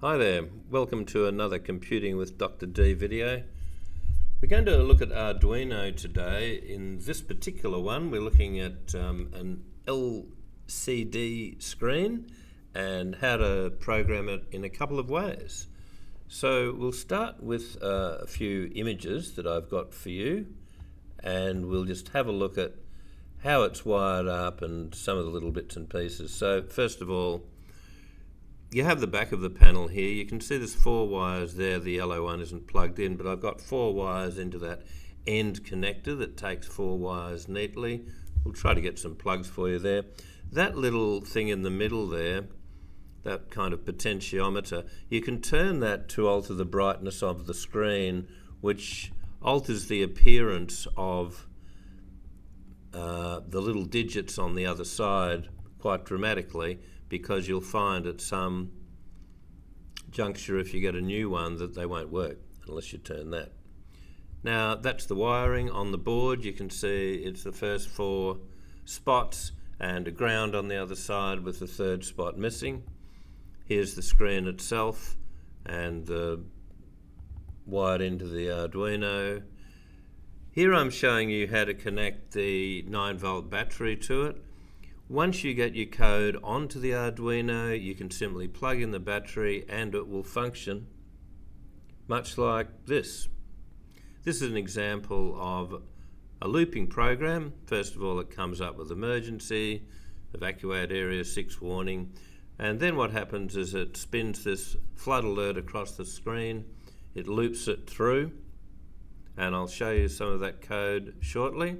Hi there, welcome to another Computing with Dr. D video. We're going to look at Arduino today. In this particular one we're looking at an LCD screen and how to program it in a couple of ways. So we'll start with a few images that I've got for you, and we'll just have a look at how it's wired up and some of the little bits and pieces. So first of all, you have the back of the panel here. You can see there's 4 wires there. The yellow one isn't plugged in, but I've got 4 wires into that end connector that takes 4 wires neatly. We'll try to get some plugs for you there. That little thing in the middle there, that kind of potentiometer, you can turn that to alter the brightness of the screen, which alters the appearance of the little digits on the other side quite dramatically, because you'll find at some juncture, if you get a new one, that they won't work unless you turn that. Now that's the wiring on the board. You can see it's the first 4 spots and a ground on the other side with the 3rd spot missing. Here's the screen itself and wired into the Arduino. Here I'm showing you how to connect the 9-volt battery to it. Once you get your code onto the Arduino, you can simply plug in the battery and it will function much like this. This is an example of a looping program. First of all, it comes up with emergency, evacuate area 6 warning, and then what happens is it spins this flood alert across the screen. It loops it through, and I'll show you some of that code shortly.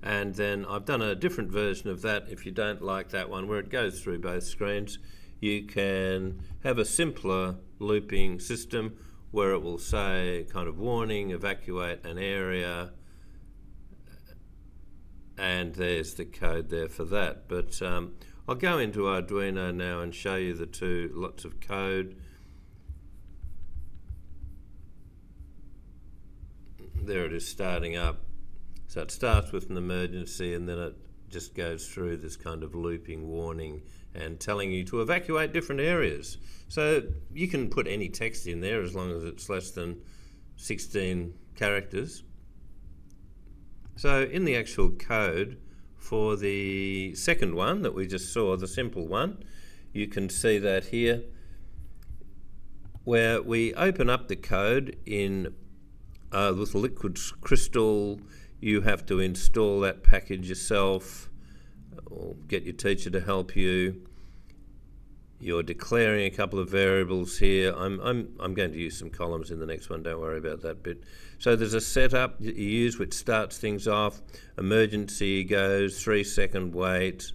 And then I've done a different version of that. If you don't like that one where it goes through both screens, you can have a simpler looping system where it will say kind of warning, evacuate an area, and there's the code there for that. But I'll go into Arduino now and show you the 2 lots of code. There it is starting up. So it starts with an emergency and then it just goes through this kind of looping warning and telling you to evacuate different areas. So you can put any text in there as long as it's less than 16 characters. So in the actual code for the second one that we just saw, the simple one, you can see that here where we open up the code in with liquid crystal. You have to install that package yourself or get your teacher to help you. You're declaring a couple of variables here. I'm going to use some columns in the next one, don't worry about that bit. So there's a setup that you use which starts things off. Emergency goes, 3-second wait.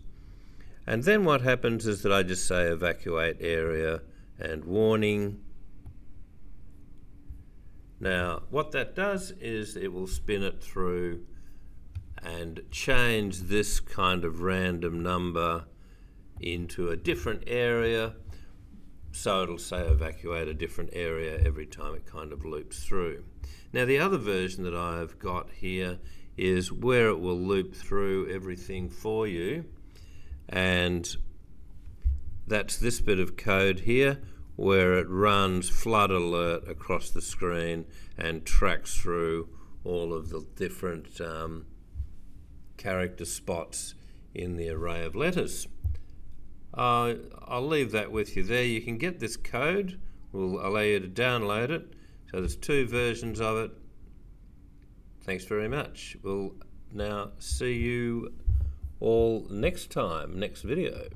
And then what happens is that I just say evacuate area and warning. Now what that does is it will spin it through and change this kind of random number into a different area, so it'll say evacuate a different area every time it kind of loops through. Now the other version that I've got here is where it will loop through everything for you, and that's this bit of code here where it runs flood alert across the screen and tracks through all of the different character spots in the array of letters. I'll leave that with you there. You can get this code. We'll allow you to download it. So there's 2 versions of it. Thanks very much. We'll now see you all next time, next video.